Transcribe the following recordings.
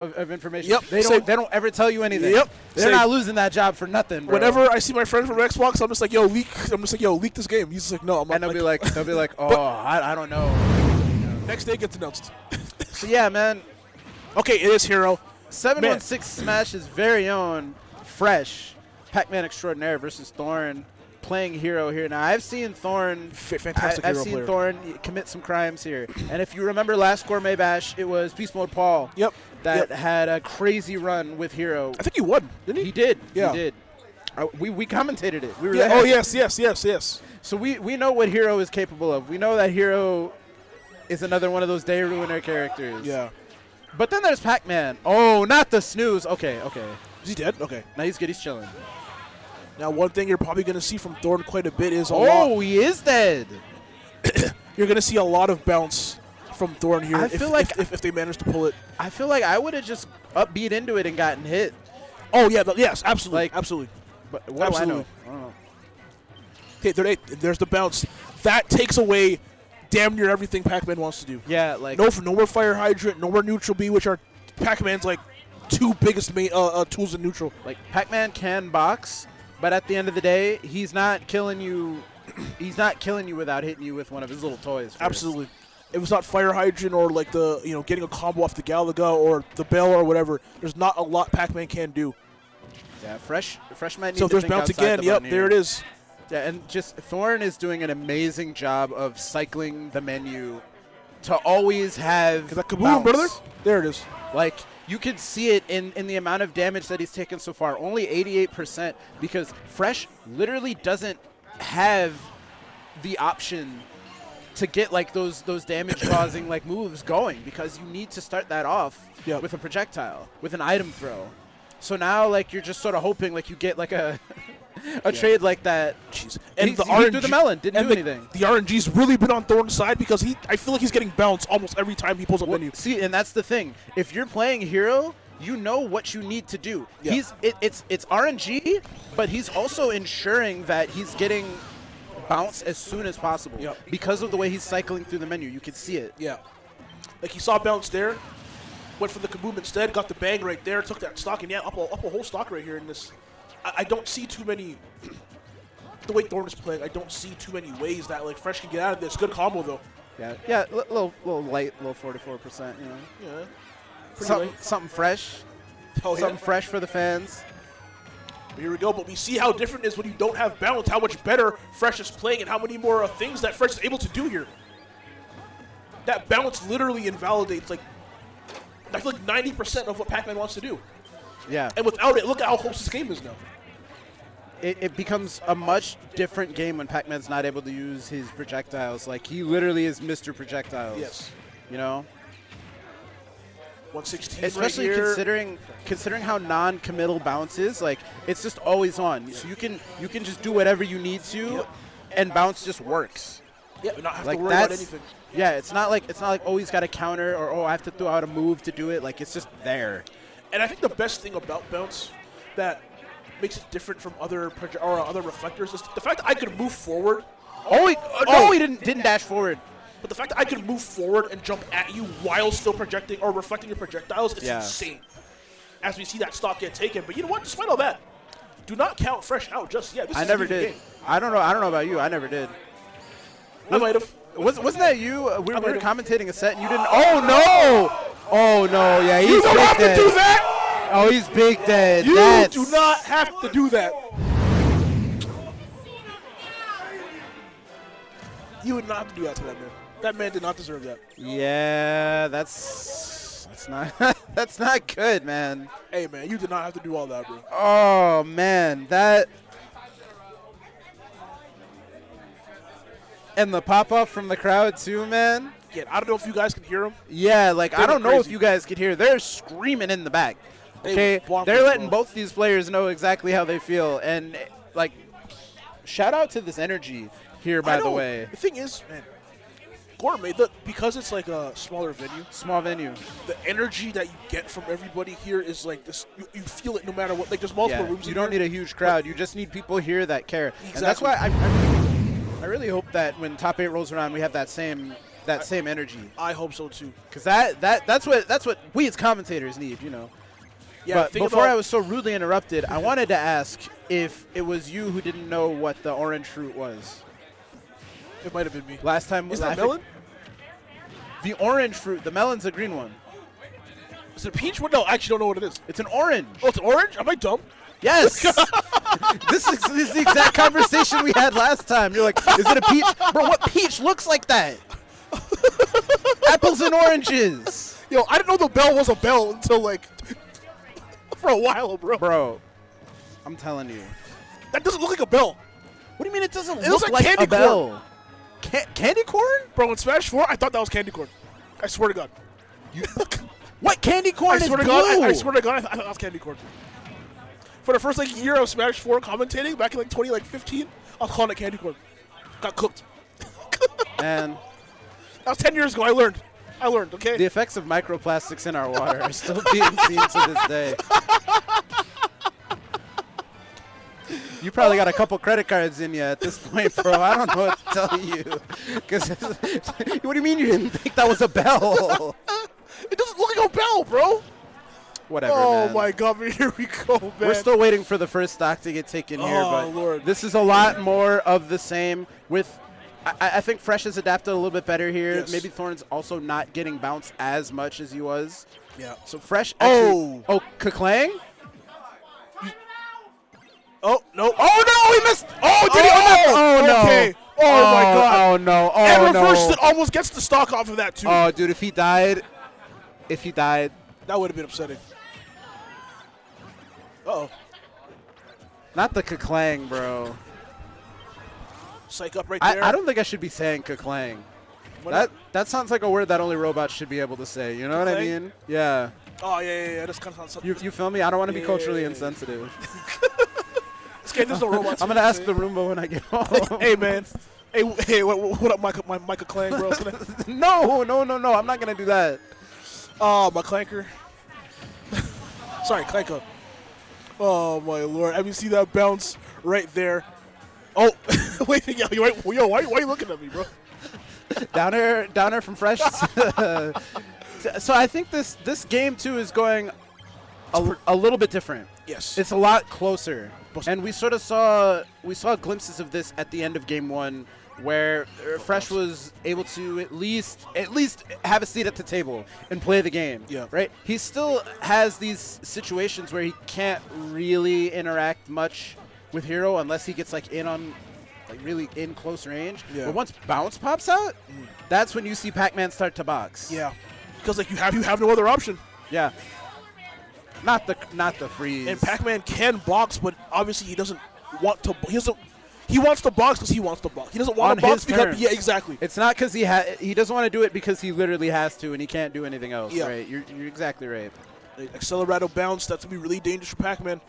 of information. Yep. They don't ever tell you anything. Yep. They're not losing that job for nothing, bro. Whenever I see my friend from Xbox, I'm just like, yo, leak. I'm just like, yo, leak this game. He's just like, no. And they'll be like, oh, I don't know. Next day it gets announced. So yeah, man. Okay, it is Hero. 716 Smash's very own fresh Pacman extraordinaire versus Thorn playing Hero here. Now I've seen Thorn. Fantastic I've Hero seen player. Thorn commit some crimes here. And if you remember last Gourmet Bash, it was Beast Mode Paul. Yep. That had a crazy run with Hero. I think he won, didn't he? He did. Yeah. He did. We commentated it. We were Yeah. there. Oh yes. So we know what Hero is capable of. We know that Hero is another one of those day ruiner characters. Yeah. But then there's Pacman. Oh, not the snooze. Okay. Is he dead? Okay. Now he's good. He's chilling. Now one thing you're probably going to see from Thorn quite a bit is he is dead. You're going to see a lot of bounce from Thorn here. I feel like if they manage to pull it. I feel like I would have just upbeat into it and gotten hit. Oh yeah. Yes. Absolutely. Like, absolutely. But what Absolutely. do I know? Okay. There's the bounce. That takes away damn near everything Pacman wants to do. Yeah, like No more Fire Hydrant, no more Neutral B, which are Pacman's like two biggest tools in neutral. like Pacman can box, but at the end of the day, he's not killing you. He's not killing you without hitting you with one of his little toys. First. Absolutely. If it's not Fire Hydrant or like the getting a combo off the Galaga or the Bell or whatever, there's not a lot Pacman can do. Yeah, fresh might need so to there's think bounce outside again. the Yep, button there here. it is. Yeah, and just Thorn is doing an amazing job of cycling the menu to always have Is that kaboom, bounce. brother? There it is. Like, you can see it in the amount of damage that he's taken so far. Only 88% because Fresh literally doesn't have the option to get like those damage-causing like moves going because you need to start that off with a projectile, with an item throw. So now like you're just sort of hoping like you get like a trade like that. Jeez. And And the he RNG threw the melon, didn't do anything. The RNG's really been on Thorn's side because I feel like he's getting bounced almost every time he pulls up menu. See, and that's the thing. If you're playing Hero, you know what you need to do. Yeah. It's RNG, but he's also ensuring that he's getting bounce as soon as possible because of the way he's cycling through the menu. You can see it. Yeah. Like he saw bounce there, went for the kaboom instead, got the bang right there, took that stock, and up a whole stock right here in this. I don't see too many, the way Thorn is playing, I don't see too many ways that like Fresh can get out of this. Good combo though. Yeah, little light, little 44%, you know. Yeah. Something fresh. Oh, Something fresh for the fans. Here we go, but we see how different it is when you don't have bounce, how much better Fresh is playing, and how many more things that Fresh is able to do here. That bounce literally invalidates, like, I feel like 90% of what Pacman wants to do. Yeah. And without it, look at how close this game is now. It becomes a much different game when Pacman's not able to use his projectiles. Like, he literally is Mr. Projectiles. Yes. You know? 116 Especially right here. considering how non-committal bounce is, like it's just always on. So you can just do whatever you need to, and bounce just works. Yeah, not have like to worry about anything. Yeah, it's not like oh he's got a counter or I have to throw out a move to do it. Like it's just there. And I think the best thing about bounce that makes it different from other reflectors is the fact that I could move forward. He didn't dash forward. But the fact that I can move forward and jump at you while still projecting or reflecting your projectiles is insane. As we see that stock get taken. But you know what? Despite all that, do not count Fresh out just yet. I never did. I don't know about you. I never did. I might have. Wasn't that you? We were commentating a set and you didn't. Oh no! Oh no! Yeah, he's you don't big have dead. to do that. Oh, he's big dead. You do not have to do that. You would not have to do that to that man. That man did not deserve that. Yeah, that's not that's not good, man. Hey man, you did not have to do all that, bro. Oh man, that and the pop up from the crowd too, man. Yeah, I don't know if you guys can hear him. Yeah, like I don't know if crazy. you guys could hear. They're screaming in the back. They Okay, they're letting both these players know exactly how they feel, and like, shout out to this energy here, by the way. The thing is, man, Gourmet, because it's like a smaller venue, Small venue. the energy that you get from everybody here is like this. You feel it no matter what. Like there's multiple rooms. You don't need a huge crowd. You just need people here that care. Exactly. And that's why I really hope that when Top 8 rolls around, we have that same that same energy. I hope so too. Because that's what we as commentators need, you know. Yeah. But before I was so rudely interrupted, I wanted to ask if it was you who didn't know what the orange fruit was. It might have been me. Last time. Is that melon? The orange fruit. The melon's a green one. Is it a peach? What? No, I actually don't know what it is. It's an orange. Oh, it's orange? Am I dumb? Yes. This is the exact conversation we had last time. You're like, is it a peach? Bro, what peach looks like that? Apples and oranges. Yo, I didn't know the bell was a bell until like for a while, bro. Bro, I'm telling you. That doesn't look like a bell. What do you mean it doesn't It look looks like candy a bell? corn. Candy corn? Bro, in Smash 4, I thought that was candy corn. I swear to God. What candy corn is I swear to blue? God, I swear to God, I thought that was candy corn. For the first like year of Smash 4 commentating back in like 2015, I was calling it candy corn. Got cooked. And that was 10 years ago. I learned, okay? the effects of microplastics in our water are still being seen to this day. You probably got a couple credit cards in you at this point, bro. I don't know what to tell you. Because what do you mean you didn't think that was a bell? It doesn't look like a bell, bro. Whatever, Oh man. my God, here we go, man. We're still waiting for the first stock to get taken here, Oh, but Lord. this is a lot more of the same. With, I think Fresh has adapted a little bit better here. Yes. Maybe Thorn's also not getting bounced as much as he was. Yeah. So Fresh actually, Kaklang? Oh, no. Oh no, he missed. Oh, did he? Oh no. Okay. Oh, my God. Oh no. Oh And no. reverses it, almost gets the stock off of that, too. Oh, dude, if he died, That would have been upsetting. Uh-oh. not the Kaklang, bro. Psych up right there. I don't think I should be saying Kaklang. Why That sounds like a word that only robots should be able to say. You know what I Kaklang? mean? Yeah. Oh, yeah. That's kind of sounds something. You feel me? I don't want to be Yeah. culturally insensitive. This game, there's no robots. I'm gonna ask the Roomba when I get home. Hey, man. Hey, what up, Micah Clang, bro? No. I'm not gonna do that. Oh, my clanker. Sorry, clank up. Oh, my Lord. I mean, see that bounce right there. Oh, wait, yo, why are you looking at me, bro? Downer from Fresh. So I think this game too is going a little bit different. Yes. It's a lot closer, and we sort of saw glimpses of this at the end of Game 1, where Fresh was able to at least have a seat at the table and play the game. Yeah. Right. He still has these situations where he can't really interact much with Hero unless he gets like really in close range. Yeah. But once Bounce pops out, that's when you see Pacman start to box. Yeah. Because like you have no other option. Yeah. Not the freeze. And Pacman can box, but obviously he doesn't want to. He wants to box because he wants to box. He doesn't want On to box his because terms. yeah, exactly. It's not because he doesn't want to do it because he literally has to and he can't do anything else. Yeah. Right. You're exactly right. Accelerato bounce. That's gonna be really dangerous for Pacman.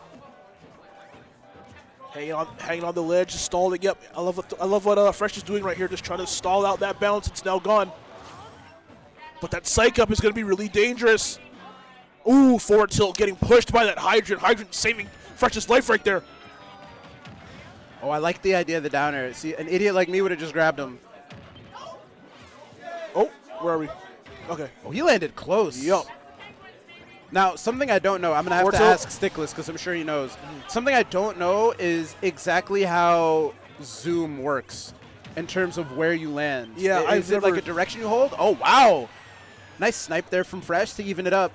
Hanging on the ledge, stalling. Yep, I love what Fresh is doing right here, just trying to stall out that bounce. It's now gone. But that psych up is going to be really dangerous. Ooh, forward tilt getting pushed by that Hydrant. Hydrant saving Fresh's life right there. Oh, I like the idea of the downer. See, an idiot like me would have just grabbed him. Oh, where are we? Okay. Oh, he landed close. Yup. Now, something I don't know, I'm going to have to ask Stickless because I'm sure he knows. Something I don't know is exactly how Zoom works in terms of where you land. Yeah, Is it like a direction you hold? Oh, wow. Nice snipe there from Fresh to even it up.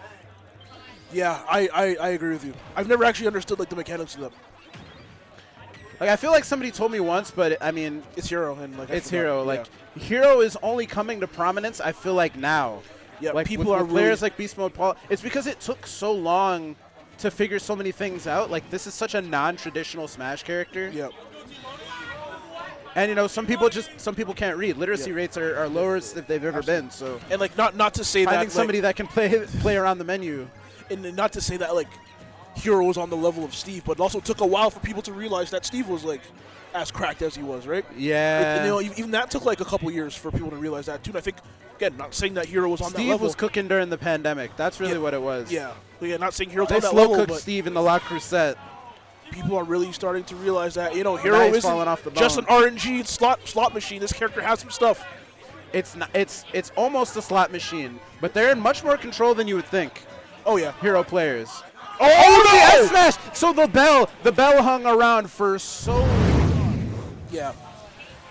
Yeah, I agree with you. I've never actually understood like the mechanics of them. Like, I feel like somebody told me once, but I mean, It's Hero and like it's Hero. Like, Hero is only coming to prominence, I feel like, now. Yeah, like people with are players really like Beast Mode Paul. It's because it took so long to figure so many things out. Like, this is such a non-traditional Smash character. Yep. And, you know, some people can't read. Literacy rates are lowest if they've ever been. So And like not to say finding that somebody that can play around the menu. and not to say that like Hero was on the level of Steve, but it also took a while for people to realize that Steve was like as cracked as he was, right? Yeah. And, you know, even that took like a couple years for people to realize that too. And I think again, not saying that Hero was on that Steve level. was cooking during the pandemic. That's really what it was. Yeah, but yeah, not saying Hero's They on that slow level, cooked but Steve in the La Crusette. people are really starting to realize that Hero Now he's isn't falling off the just an bone. RNG slot machine. This character has some stuff. it's not. It's almost a slot machine, but they're in much more control than you would think. Oh yeah. Hero players. Oh The no! S smash. So the bell hung around for so long. Yeah.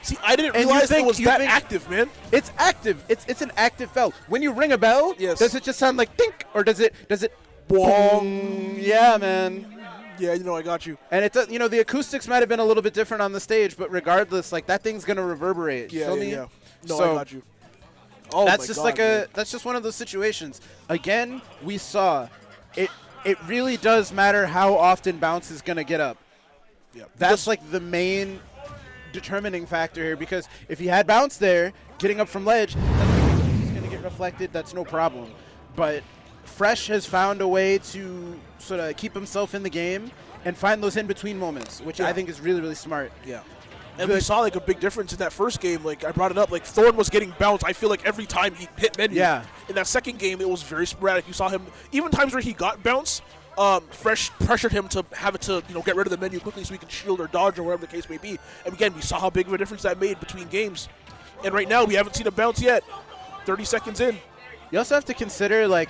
See, I didn't And you realize think- it was you that think- active, man. It's active. It's an active bell. When you ring a bell, Yes. does it just sound like dink, or does it boom? Yeah, man. Yeah, you know, I got you. And the acoustics might have been a little bit different on the stage, but regardless, like that thing's gonna reverberate. Yeah, Feel yeah, me? yeah. No, So I got you. Oh that's my just God, like man. that's just one of those situations. Again, we saw it. It really does matter how often bounce is gonna get up. Yeah. That's like the main determining factor here, because if he had bounce there, getting up from ledge, he's gonna get reflected. That's no problem. But Fresh has found a way to sort of keep himself in the game and find those in-between moments, which I think is really, really smart. Yeah. And we saw like a big difference in that first game. Like I brought it up, like Thorn was getting bounced. I feel like every time he hit menu. Yeah. In that second game, it was very sporadic. You saw him even times where he got bounce. Fresh pressured him to have it to get rid of the menu quickly so he can shield or dodge or whatever the case may be. And again, we saw how big of a difference that made between games. And right now, we haven't seen a bounce yet. 30 seconds in. You also have to consider, like,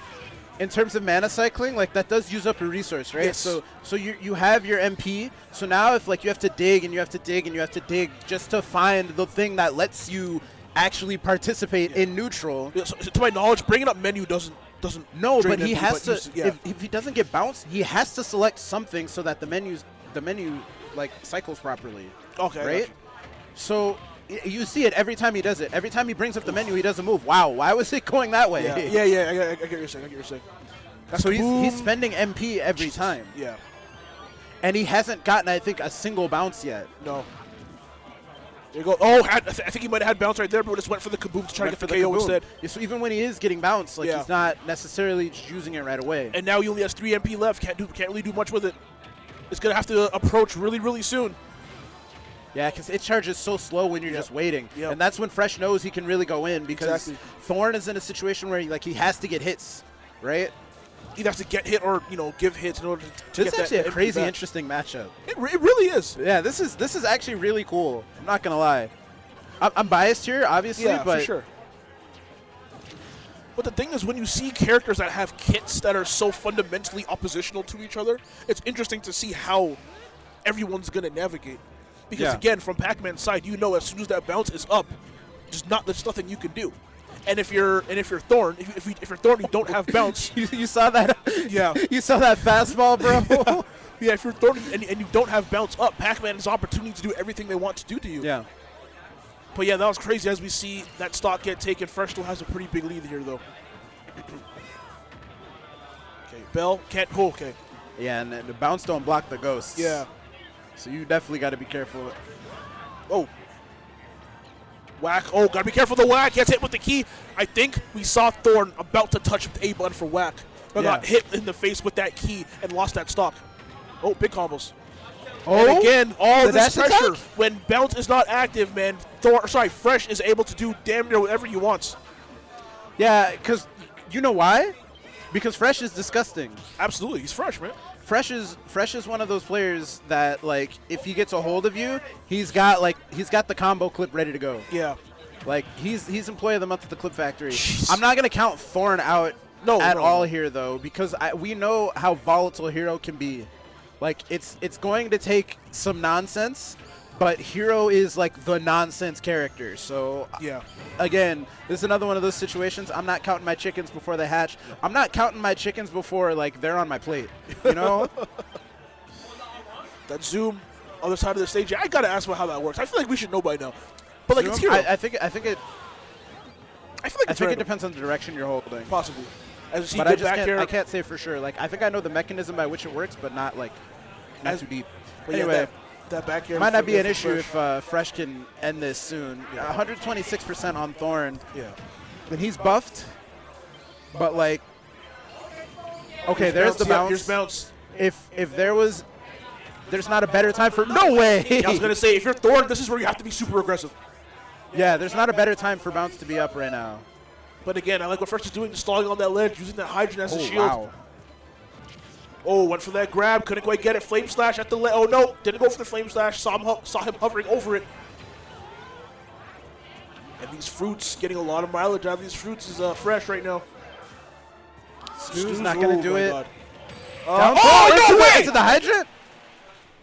in terms of mana cycling, like that does use up a resource, right? Yes. So you have your MP. So now if like you have to dig and you have to dig and you have to dig just to find the thing that lets you actually participate in neutral. Yeah, so, to my knowledge, bringing up menu doesn't. No, drain but he MP, has to. use- yeah. If he doesn't get bounced, he has to select something so that the menu like cycles properly. Okay. I got Right. you. So you see it every time he does it. Every time he brings up the menu, he does a move. Wow, why was it going that way? Yeah. I get what you're saying. So he's spending MP every time, Yeah. and he hasn't gotten, I think, a single bounce yet. No. There you go. Oh, I think he might have had bounce right there, but just went for the kaboom to try to get the KO instead. Yeah, so even when he is getting bounced, like Yeah. he's not necessarily just using it right away. And now he only has 3 MP left. Can't really do much with it. It's gonna have to approach really, really soon. Yeah, because it charges so slow when you're just waiting, Yep. and that's when Fresh knows he can really go in, because Exactly. Thorn is in a situation where he has to get hits, right? Either has to get hit or give hits in order to This get is that actually a MP crazy, back. interesting matchup. It really is. Yeah, this is actually really cool. I'm not gonna lie. I'm biased here, obviously, Yeah, but for sure. But the thing is, when you see characters that have kits that are so fundamentally oppositional to each other, it's interesting to see how everyone's gonna navigate. Because Yeah. again, from Pacman's side, as soon as that bounce is up, there's nothing you can do. And if you're Thorn, if you're Thorn, you don't have bounce. you saw that? Yeah. You saw that fastball, bro? Yeah, if you're Thorn and you don't have bounce up, Pacman has opportunity to do everything they want to do to you. Yeah. But yeah, that was crazy as we see that stock get taken. Fresh still has a pretty big lead here, though. Okay, Bell can't. Oh, okay. Yeah, and the bounce don't block the ghosts. Yeah. So you definitely got to be careful. Oh. Whack. Oh, gotta be careful of the whack. Gets hit with the key. I think we saw Thorn about to touch with A button for whack, but Yeah. got hit in the face with that key and lost that stock. Oh, big combos. Oh, And again, all the this dash pressure. attack? When bounce is not active, man, Fresh is able to do damn near whatever he wants. Yeah, because you know why? Because Fresh is disgusting. Absolutely, he's Fresh, man. Fresh is one of those players that, like, if he gets a hold of you, he's got the combo clip ready to go. Yeah. Like, he's employee of the month at the Clip Factory. Jeez. I'm not gonna count Thorn out No, at no, all no. here though, because we know how volatile Hero can be. Like, it's going to take some nonsense, but Hero is like the nonsense character. So Yeah. again, this is another one of those situations. I'm not counting my chickens before they hatch. I'm not counting my chickens before, like, they're on my plate. You know? That zoom, other side of the stage. I gotta ask about how that works. I feel like we should know by now. But like it's Hero. I think it I feel like it's it random. depends on the direction you're holding. Possibly. As you see, But good back I air. can't say for sure. Like, I think I know the mechanism by which it works, but not As- too deep. But yeah, Anyway, that back air might not for- be an for issue Fresh. if Fresh can end this soon. 126% on Thorn. Yeah. And he's buffed, but like, okay, Here's there's the yeah, bounce. Here's bounce. If there's not a better time for, no way. I was gonna say, if you're Thorn, this is where you have to be super aggressive. Yeah, there's not a better time for bounce to be up right now. But again, I like what Fresh is doing, stalling on that ledge, using that Hydrogen as a shield. Wow. Oh, went for that grab, couldn't quite get it. Flame slash at the ledge. Oh no, didn't go for the flame slash. Saw him hovering over it. And these fruits, getting a lot of mileage out of these fruits is fresh right now. Snoo's not going to do it. Down no way! into the hydrant?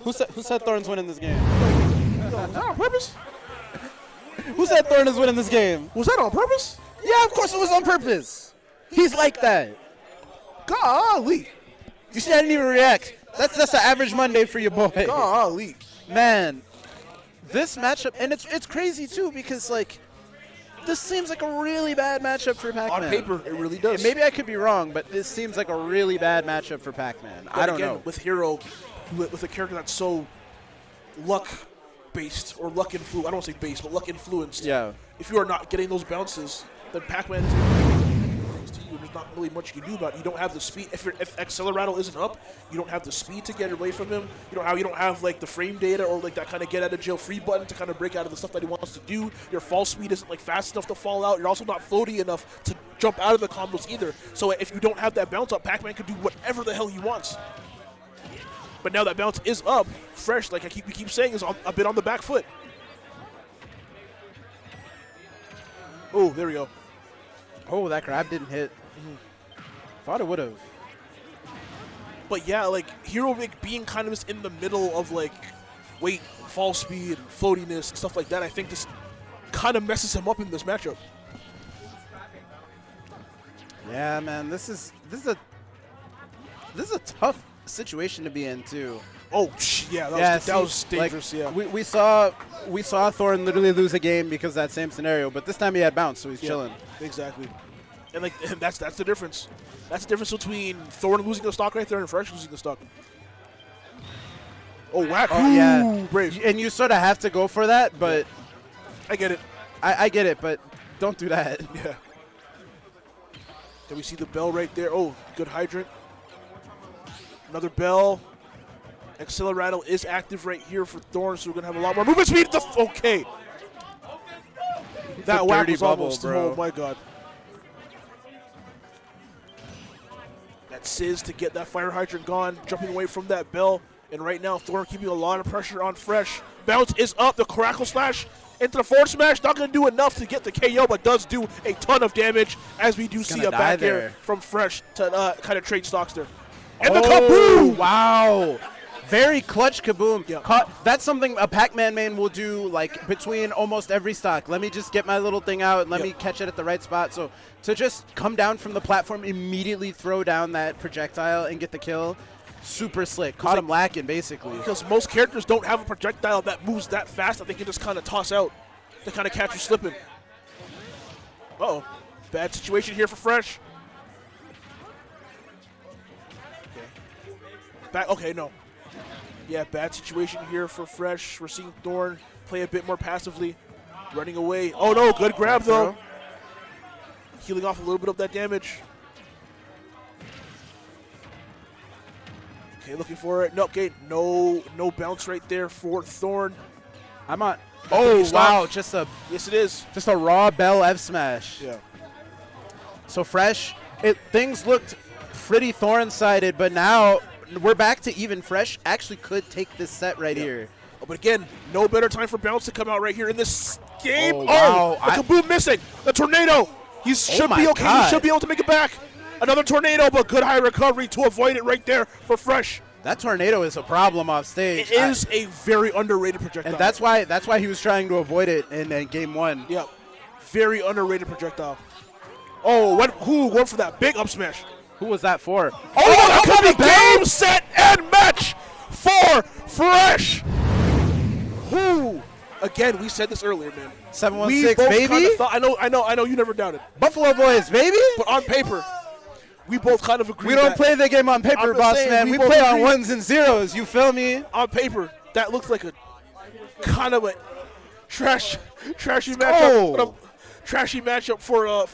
Who said Thorn's winning this game? Was that on purpose? Who said Thorn is winning this game? Was that on purpose? Yeah, of course it was on purpose. He's like that. Golly. You see, I didn't even react. That's an average Monday for your boy. Golly. Man, this matchup, and it's crazy too because like this seems like a really bad matchup for Pacman. On paper, it really does. And maybe I could be wrong, but this seems like a really bad matchup for Pacman. I don't know. With Hero, with a character that's so luck-based or luck influenced, I don't want to say based, but luck influenced. Yeah. If you are not getting those bounces, then Pacman is able to do things to you, and there's not really much you can do about it. You don't have the speed. If Acceleratle isn't up, you don't have the speed to get away from him. You don't have like the frame data or like that kind of get out of jail free button to kind of break out of the stuff that he wants to do. Your fall speed isn't like fast enough to fall out. You're also not floaty enough to jump out of the combos either. So if you don't have that bounce up, Pacman can do whatever the hell he wants. But now that bounce is up, fresh, like we keep saying, is a bit on the back foot. Oh, there we go. Oh, that grab didn't hit. Thought it would have. But yeah, like Hero like, being kind of just in the middle of like weight, fall speed, and floatiness and stuff like that, I think this kind of messes him up in this matchup. Yeah, man, this is a tough situation to be in too. Oh, yeah, that was dangerous. Like, yeah, we saw Thorn literally lose a game because of that same scenario, but this time he had bounce, so he's chilling. Exactly, and like that's the difference. That's the difference between Thorn losing the stock right there and Fresh losing the stock. Oh, whack! Oh, yeah, brave. And you sort of have to go for that, but I get it. I get it, but don't do that. Yeah. Can we see the bell right there? Oh, good hydrant. Another bell. Acceleratle is active right here for Thorn, so we're going to have a lot more movement speed. Okay. That whack was bubble, almost, bro. Oh my god. That Sizz to get that fire hydrant gone, jumping away from that bell. And right now, Thorn keeping a lot of pressure on Fresh. Bounce is up, the Crackle Slash into the forward smash. Not going to do enough to get the KO, but does do a ton of damage as we do see a back air from Fresh to kind of trade stocks there. And the kaboom! Wow. Very clutch kaboom. Yeah. That's something a Pacman main will do like between almost every stock. Let me just get my little thing out and let me catch it at the right spot. So to just come down from the platform, immediately throw down that projectile and get the kill, super slick. Caught him lacking basically. Because most characters don't have a projectile that moves that fast that they can just kind of toss out to kind of catch you slipping. Uh-oh. Bad situation here for Fresh. Okay, no. Yeah, bad situation here for Fresh. We're seeing Thorn play a bit more passively. Running away. Oh, no. Good grab, though. Healing off a little bit of that damage. Okay, looking for it. No, okay, no bounce right there for Thorn. I'm on. Oh, wow. Yes, it is. Just a raw bell F smash. Yeah. So Fresh, things looked pretty Thorn-sided, but now we're back to even. Fresh actually could take this set right here. Oh, but again, no better time for bounce to come out right here in this game. Oh, wow. The kaboom missing. The tornado. He should be okay. God. He should be able to make it back. Another tornado, but good high recovery to avoid it right there for Fresh. That tornado is a problem off stage. It is a very underrated projectile. And that's why he was trying to avoid it in game one. Yep. Very underrated projectile. Oh, who went for that big up smash? Who was that for? Oh, that could be game, set, and match for Fresh. Who? Again, we said this earlier, man. 716, baby. I know. You never doubted. Buffalo Boys, baby. But on paper, we both kind of agree. We don't play the game on paper, boss man. We play on ones and zeros. You feel me? On paper, that looks like a kind of a trashy matchup. Trashy matchup for